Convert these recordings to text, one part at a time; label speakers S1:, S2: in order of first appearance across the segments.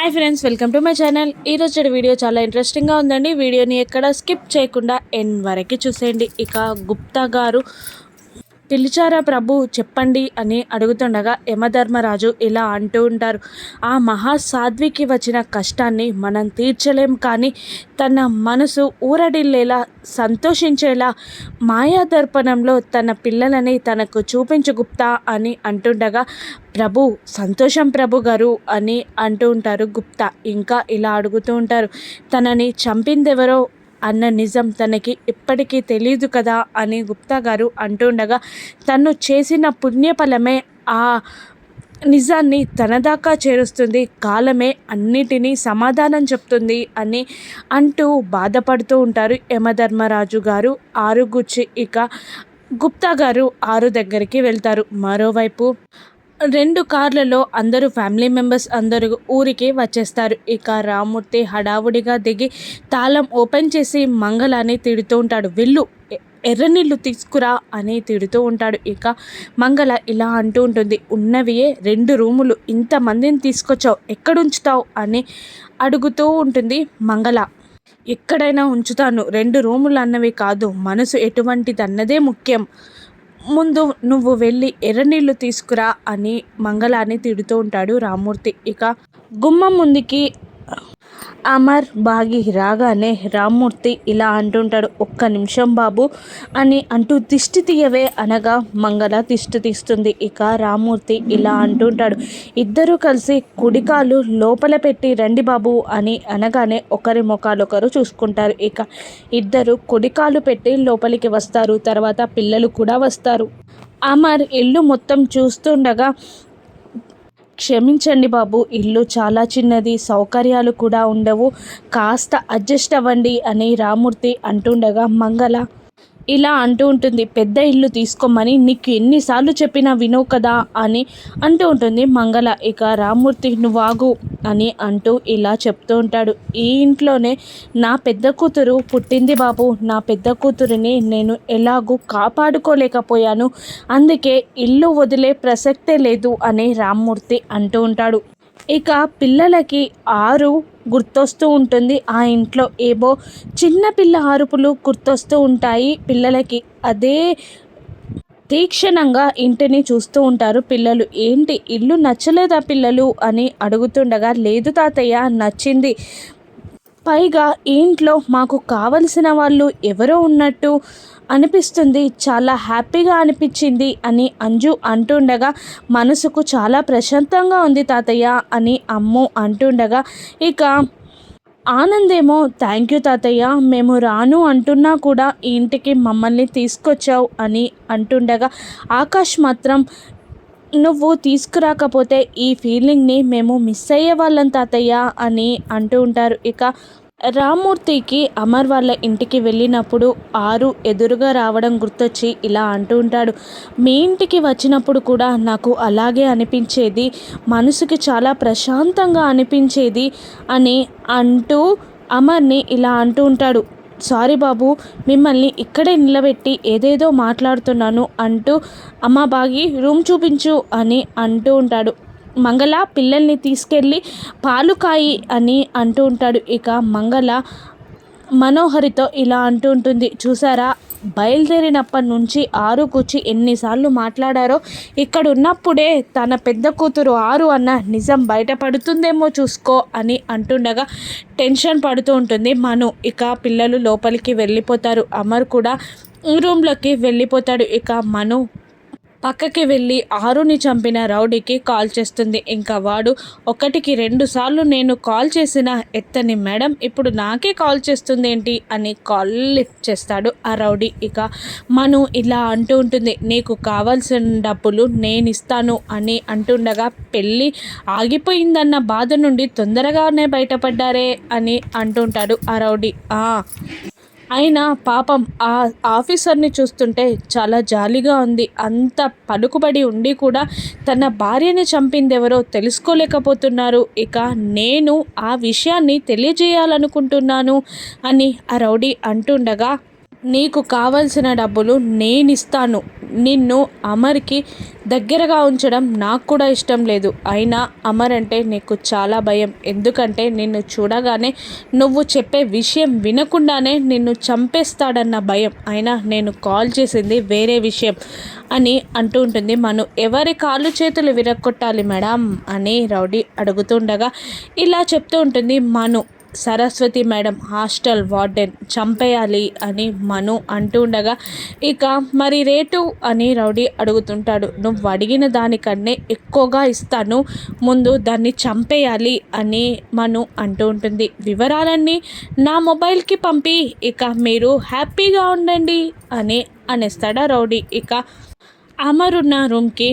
S1: Hi friends, welcome to my channel. ఈరోజు video చాలా ఇంట్రెస్టింగ్గా ఉందండి. వీడియోని ఎక్కడ స్కిప్ చేయకుండా ఎండ్ వరకు చూసేయండి. ఇక గుప్తా గారు పిలిచారా ప్రభు చెప్పండి అని అడుగుతుండగా యమధర్మరాజు ఇలా అంటూ ఉంటారు. ఆ మహాసాధ్వికి వచ్చిన కష్టాన్ని మనం తీర్చలేం, కానీ తన మనసు ఊరడిల్లేలా సంతోషించేలా మాయాదర్పణంలో తన పిల్లలని తనకు చూపించు గుప్తా అని అంటుండగా, ప్రభు సంతోషం ప్రభు గారు అని అంటూ ఉంటారు గుప్తా. ఇంకా ఇలా అడుగుతూ ఉంటారు, తనని చంపిందెవరో అన్న నిజం తనకి ఇప్పటికీ తెలియదు కదా అని గుప్తా గారు అంటుండగా, తను చేసిన పుణ్యఫలమే ఆ నిజాన్ని తన దాకా చేరుస్తుంది, కాలమే అన్నిటినీ సమాధానం చెప్తుంది అని అంటూ బాధపడుతూ ఉంటారు యమధర్మరాజు గారు ఆరుగుచ్చి. ఇక గుప్తా గారు ఆరు దగ్గరికి వెళ్తారు. మరోవైపు 2 కార్లలో అందరూ ఫ్యామిలీ మెంబర్స్ అందరూ ఊరికి వచ్చేస్తారు. ఇక రామ్మూర్తి హడావుడిగా దిగి తాళం ఓపెన్ చేసి మంగళాన్ని తిడుతూ ఉంటాడు. వెళ్ళు, ఎర్రనీళ్ళు తీసుకురా అని తిడుతూ ఉంటాడు. ఇక మంగళ ఇలా అంటూ ఉంటుంది, ఉన్నవియే 2 రూములు, ఇంతమందిని తీసుకొచ్చావు, ఎక్కడుంచుతావు అని అడుగుతూ ఉంటుంది మంగళ. ఎక్కడైనా ఉంచుతాను, 2 రూములు అన్నవి కాదు, మనసు ఎటువంటిదన్నదే ముఖ్యం, ముందు నువ్వు వెళ్ళి ఎర్రనీళ్ళు తీసుకురా అని మంగళాన్ని తిడుతూ ఉంటాడు రామ్మూర్తి. ఇక గుమ్మం ముందుకి అమర్ బాగి రాగానే రామ్మూర్తి ఇలా అంటుంటాడు, ఒక్క నిమిషం బాబు అని అంటూ దిష్టి తీయవే అనగా మంగళ దిష్టి తీస్తుంది. ఇక రామ్మూర్తి ఇలా అంటుంటాడు, ఇద్దరూ కలిసి కుడికాలు లోపల పెట్టి రండి బాబు అని అనగానే ఒకరి ముఖాలొకరు చూసుకుంటారు. ఇక ఇద్దరు కుడికాలు పెట్టి లోపలికి వస్తారు. తర్వాత పిల్లలు కూడా వస్తారు. అమర్ ఇల్లు మొత్తం చూస్తుండగా, క్షమించండి బాబు, ఇల్లు చాలా చిన్నది, సౌకర్యాలు కూడా ఉండవు, కాస్త అడ్జస్ట్ అవ్వండి అని రామ్మూర్తి అంటుండగా మంగళ ఇలా అంటూ ఉంటుంది, పెద్ద ఇల్లు తీసుకోమని నీకు ఎన్నిసార్లు చెప్పినా వినవు కదా అని అంటూ ఉంటుంది మంగళ. ఇక రామ్మూర్తి నువ్వాగు అని అంటూ ఇలా చెప్తూ ఉంటాడు, ఈ ఇంట్లోనే నా పెద్ద కూతురు పుట్టింది బాబు, నా పెద్ద కూతురిని నేను ఎలాగూ కాపాడుకోలేకపోయాను, అందుకే ఇల్లు వదిలే ప్రసక్తే లేదు అని రామ్మూర్తి అంటూ ఉంటాడు. ఇక పిల్లలకి 6 గుర్తొస్తూ ఉంటుంది. ఆ ఇంట్లో ఏవో చిన్నపిల్ల అరుపులు గుర్తొస్తూ ఉంటాయి పిల్లలకి. అదే తీక్షణంగా ఇంటిని చూస్తూ ఉంటారు పిల్లలు. ఏంటి ఇల్లు నచ్చలేదా పిల్లలు అని అడుగుతుండగా, లేదు తాతయ్య నచ్చింది, పైగా ఇంట్లో మాకు కావలసిన వాళ్ళు ఎవరో ఉన్నట్టు అనిపిస్తుంది, చాలా హ్యాపీగా అనిపించింది అని అంజు అంటుండగా, మనసుకు చాలా ప్రశాంతంగా ఉంది తాతయ్య అని అమ్ము అంటుండగా, ఇక ఆనందేమో థ్యాంక్ యూ తాతయ్య, మేము రాను అంటున్నా కూడా ఈ ఇంటికి మమ్మల్ని తీసుకొచ్చావు అని అంటుండగా, ఆకాష్ మాత్రం నువ్వు తీసుకురాకపోతే ఈ ఫీలింగ్ని మేము మిస్ అయ్యే వాళ్ళం తాతయ్య అని అంటూ ఉంటారు. ఇక రామ్మూర్తికి అమర్ వాళ్ళ ఇంటికి వెళ్ళినప్పుడు 6 ఎదురుగా రావడం గుర్తొచ్చి ఇలా అంటూ ఉంటాడు, మీ ఇంటికి వచ్చినప్పుడు కూడా నాకు అలాగే అనిపించేది, మనసుకి చాలా ప్రశాంతంగా అనిపించేది అని అంటూ అమర్ని ఇలా అంటూ ఉంటాడు. సారీ బాబు, మిమ్మల్ని ఇక్కడే నిలబెట్టి ఏదేదో మాట్లాడుతున్నాను అంటూ, అమ్మ బాగి రూమ్ చూపించు అని అంటూ ఉంటాడు. మంగళ పిల్లల్ని తీసుకెళ్ళి పాలు కాయి అని అంటూ ఉంటాడు. ఇక మంగళ మనోహరితో ఇలా అంటూ ఉంటుంది, చూసారా బయలుదేరినప్పటి నుంచి 6 కూర్చి ఎన్నిసార్లు మాట్లాడారో, ఇక్కడ ఉన్నప్పుడే తన పెద్ద కూతురు 6 అన్న నిజం బయటపడుతుందేమో చూసుకో అని అంటుండగా టెన్షన్ పడుతూ ఉంటుంది మను. ఇక పిల్లలు లోపలికి వెళ్ళిపోతారు. అమర్ కూడా రూమ్లోకి వెళ్ళిపోతాడు. ఇక మను పక్కకి వెళ్ళి 6ని చంపిన రౌడీకి కాల్ చేస్తుంది. ఇంకా వాడు 1కి 2 సార్లు నేను కాల్ చేసిన ఎత్తని మేడం ఇప్పుడు నాకే కాల్ చేస్తుంది ఏంటి అని కాల్ లిఫ్ట్ చేస్తాడు ఆ రౌడీ. ఇక మను ఇలా అంటూ ఉంటుంది, నీకు కావాల్సిన డబ్బులు నేను ఇస్తాను అని అంటుండగా, పెళ్ళి ఆగిపోయిందన్న బాధ నుండి తొందరగానే బయటపడ్డారే అని అంటుంటాడు ఆ రౌడీ. అయినా పాపం ఆ ఆఫీసర్ని చూస్తుంటే చాలా జాలిగా ఉంది, అంత పలుకుబడి ఉండి కూడా తన భార్యని చంపిందెవరో తెలుసుకోలేకపోతున్నారు, ఇక నేను ఆ విషయాన్ని తెలియజేయాలనుకుంటున్నాను అని ఆ రౌడీ అంటుండగా, నీకు కావలసిన డబ్బులు నేనిస్తాను. నిన్ను అమర్‌కి దగ్గరగా ఉంచడం నాకు కూడా ఇష్టం లేదు. అయినా అమర్ అంటే నీకు చాలా భయం. ఎందుకంటే నిన్ను చూడగానే నువ్వు చెప్పే విషయం వినకుండానే నిన్ను చంపేస్తాడన్న భయం. అయినా నేను కాల్ చేసింది వేరే విషయం అని అంటూ ఉంటుంది మను. ఎవరి కాళ్ళు చేతులు విరగ్గొట్టాలి మేడం అని రౌడీ అడుగుతుండగా ఇలా చెప్తూ ఉంటుంది మను. సరస్వతి మేడం హాస్టల్ వార్డెన్ చంపేయాలి అని మను అంటూ ఉండగా ఇక మరి రేటు అని రౌడీ అడుగుతుంటాడు. నువ్వు అడిగిన దానికన్నే ఎక్కువగా ఇస్తాను, ముందు దాన్ని చంపేయాలి అని మను అంటూ ఉంటుంది. వివరాలన్నీ నా మొబైల్కి పంపి ఇక మీరు హ్యాపీగా ఉండండి అని అనేస్తాడా రౌడీ. ఇక అమర్ ఉన్న రూమ్కి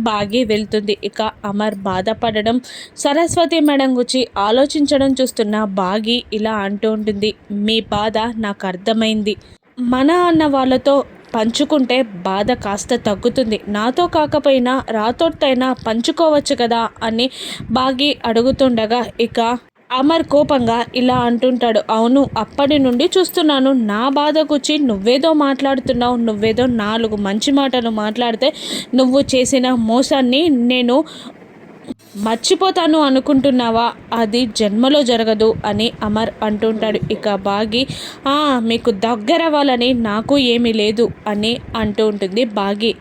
S1: బాగి వెళ్తుంది. ఇక అమర్ బాధపడడం, సరస్వతి మేడం గురించి ఆలోచించడం చూస్తున్న బాగి ఇలా అంటూ ఉంటుంది. మీ బాధ నాకు అర్థమైంది. మన అన్న వాళ్ళతో పంచుకుంటే బాధ కాస్త తగ్గుతుంది. నాతో కాకపోయినా రాతోటైనా పంచుకోవచ్చు కదా అని బాగి అడుగుతుండగా ఇక అమర్ కోపంగా ఇలా అంటుంటాడు. అవును, అప్పటి నుండి చూస్తున్నాను. నా బాధ గురించి నువ్వేదో మాట్లాడుతున్నావు. నువ్వేదో 4 మంచి మాటలు మాట్లాడితే నువ్వు చేసిన మోసాన్ని నేను మర్చిపోతాను అనుకుంటున్నావా? అది జన్మలో జరగదు అని అమర్ అంటుంటాడు. ఇక బాగి మీకు దగ్గరవ్వాలని నాకు ఏమీ లేదు అని అంటూ ఉంటుంది బాగి.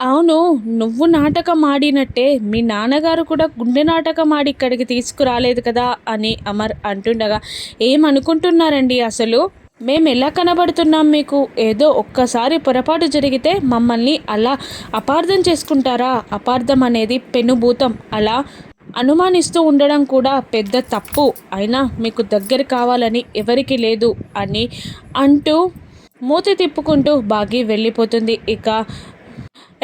S1: అవును, నువ్వు నాటకం ఆడినట్టే మీ నాన్నగారు కూడా గుండె నాటకం ఆడి ఇక్కడికి తీసుకురాలేదు కదా అని అమర్ అంటుండగా ఏమనుకుంటున్నారండి అసలు? మేము ఎలా కనబడుతున్నాం మీకు? ఏదో ఒక్కసారి పొరపాటు జరిగితే మమ్మల్ని అలా అపార్థం చేసుకుంటారా? అపార్థం అనేది పెనుభూతం. అలా అనుమానిస్తూ ఉండడం కూడా పెద్ద తప్పు. అయినా మీకు దగ్గర కావాలని ఎవరికి లేదు అని అంటూ మూతి తిప్పుకుంటూ బాగి వెళ్ళిపోతుంది. ఇక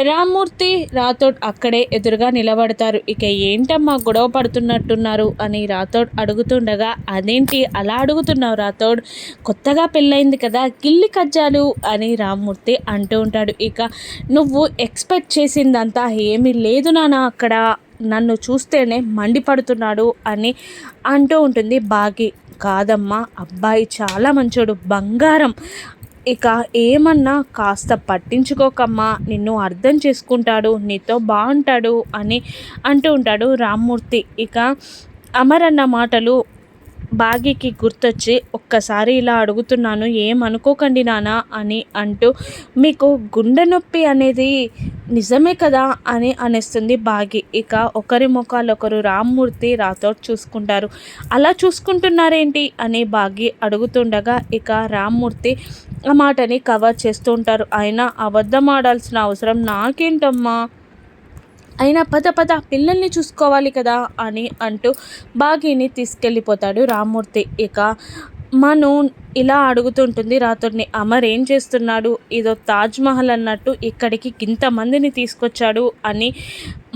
S1: రామ్మూర్తి రాథోడ్ అక్కడే ఎదురుగా నిలబడతారు. ఇక ఏంటమ్మా గొడవ పడుతున్నట్టున్నారు అని రాథోడ్ అడుగుతుండగా అదేంటి అలా అడుగుతున్నావు రాథోడ్, కొత్తగా పెళ్ళయింది కదా గిల్లి కజ్జాలు అని రామ్మూర్తి అంటూ ఉంటాడు. ఇక నువ్వు ఎక్స్పెక్ట్ చేసిందంతా ఏమీ లేదు నాన్న, అక్కడ నన్ను చూస్తేనే మండిపడుతున్నాడు అని అంటూ ఉంటుంది బాగి. కాదమ్మా, అబ్బాయి చాలా మంచోడు, బంగారం. ఇక ఏమన్నా కాస్త పట్టించుకోకమ్మా, నిన్ను అర్థం చేసుకుంటాడు, నీతో బాగుంటాడు అని అంటూ ఉంటాడు రామ్మూర్తి. ఇక అమర్ అన్న మాటలు బాగికి గుర్తొచ్చి ఒక్కసారి ఇలా అడుగుతున్నాను, ఏమనుకోకండి నాన్న అని అంటూ మీకు గుండె నొప్పి అనేది నిజమే కదా అని అనేస్తుంది బాగి. ఇక ఒకరి ముఖాలొకరు రామ్మూర్తి రాథోడ్ చూసుకుంటారు. అలా చూసుకుంటున్నారేంటి అని బాగి అడుగుతుండగా ఇక రామ్మూర్తి ఆ మాటని కవర్ చేస్తూ ఉంటారు. అయినా అబద్ధం ఆడాల్సిన అవసరం నాకేంటమ్మా, అయినా పద పిల్లల్ని చూసుకోవాలి కదా అని అంటూ బాగిని తీసుకెళ్ళిపోతాడు రామ్మూర్తి. ఇక మను ఇలా అడుగుతుంటుంది రాథోడ్ని, అమర్ ఏం చేస్తున్నాడు? ఏదో తాజ్మహల్ అన్నట్టు ఇక్కడికి ఇంతమందిని తీసుకొచ్చాడు అని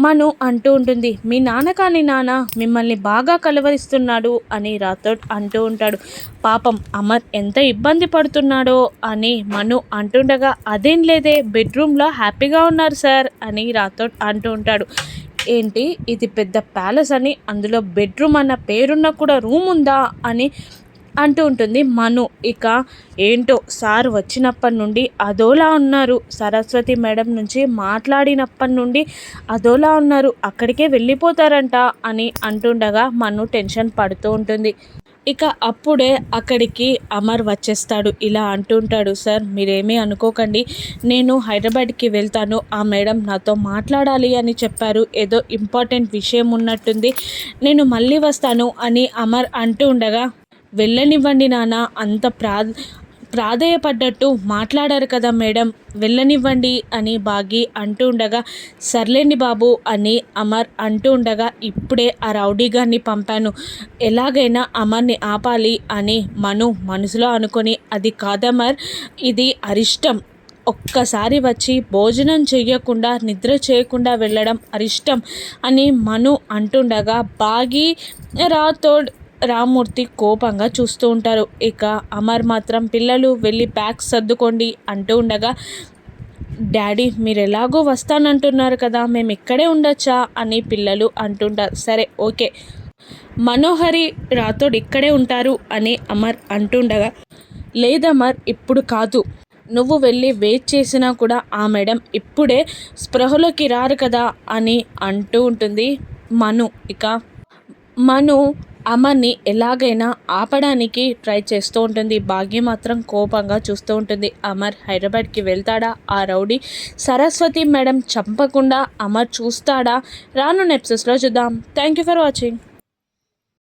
S1: మను అంటూ ఉంటుంది. మీ నాన్న కాని నాన్న మిమ్మల్ని బాగా కలవరిస్తున్నాడు అని రాథోడ్ అంటూ ఉంటాడు. పాపం అమర్ ఎంత ఇబ్బంది పడుతున్నాడో అని మను అంటుండగా అదేం లేదే, బెడ్రూమ్లో హ్యాపీగా ఉన్నారు సార్ అని రాథోడ్ అంటూ ఉంటాడు. ఏంటి ఇది పెద్ద ప్యాలెస్ అని అందులో బెడ్రూమ్ అన్న పేరున్న కూడా రూమ్ ఉందా అని అంటూ ఉంటుంది మను. ఇక ఏంటో సార్ వచ్చినప్పటి నుండి అదోలా ఉన్నారు, సరస్వతి మేడం నుంచి మాట్లాడినప్పటి నుండి అదోలా ఉన్నారు, అక్కడికే వెళ్ళిపోతారంట అని అంటుండగా మను టెన్షన్ పడుతూ ఉంటుంది. ఇక అప్పుడే అక్కడికి అమర్ వచ్చేస్తాడు. ఇలా అంటుంటాడు, సార్ మీరేమీ అనుకోకండి, నేను హైదరాబాద్కి వెళ్తాను, ఆ మేడం నాతో మాట్లాడాలి అని చెప్పారు, ఏదో ఇంపార్టెంట్ విషయం ఉన్నట్టుంది, నేను మళ్ళీ వస్తాను అని అమర్ అంటూ ఉండగా వెళ్ళనివ్వండి నాన్న, అంత ప్రాధేయపడ్డట్టు మాట్లాడారు కదా మేడం, వెళ్ళనివ్వండి అని బాగి అంటూ ఉండగా సర్లేండి బాబు అని అమర్ అంటూ ఉండగా ఇప్పుడే ఆ రౌడీ గారిని పంపాను, ఎలాగైనా అమర్ని ఆపాలి అని మను మనసులో అనుకొని అది కాదమర్, ఇది అరిష్టం, ఒక్కసారి వచ్చి భోజనం చేయకుండా నిద్ర చేయకుండా వెళ్ళడం అరిష్టం అని మను అంటుండగా బాగి రాథోడ్ రామ్మూర్తి కోపంగా చూస్తూ ఉంటారు. ఇక అమర్ మాత్రం పిల్లలు వెళ్ళి బ్యాగ్స్ సర్దుకోండి అంటూ ఉండగా డాడీ మీరు ఎలాగో వస్తానంటున్నారు కదా, మేము ఇక్కడే ఉండొచ్చా అని పిల్లలు అంటుంటారు. సరే ఓకే, మనోహరి రాథోడ్ ఇక్కడే ఉంటారు అని అమర్ అంటుండగా లేదమర్ ఇప్పుడు కాదు, నువ్వు వెళ్ళి వెయిట్ చేసినా కూడా ఆ మేడం ఇప్పుడే స్పృహలోకి రారు కదా అని అంటూ ఉంటుంది మను. ఇక మను అమర్ని ఎలాగైనా ఆపడానికి ట్రై చేస్తూ ఉంటుంది. భాగ్య మాత్రం కోపంగా చూస్తూ ఉంటుంది. అమర్ హైదరాబాద్కి వెళ్తాడా? ఆ రౌడీ సరస్వతి మేడం చంపకుండా అమర్ చూస్తాడా? రానున్న ఎపిసోడ్స్లో చూద్దాం. Thank you for watching.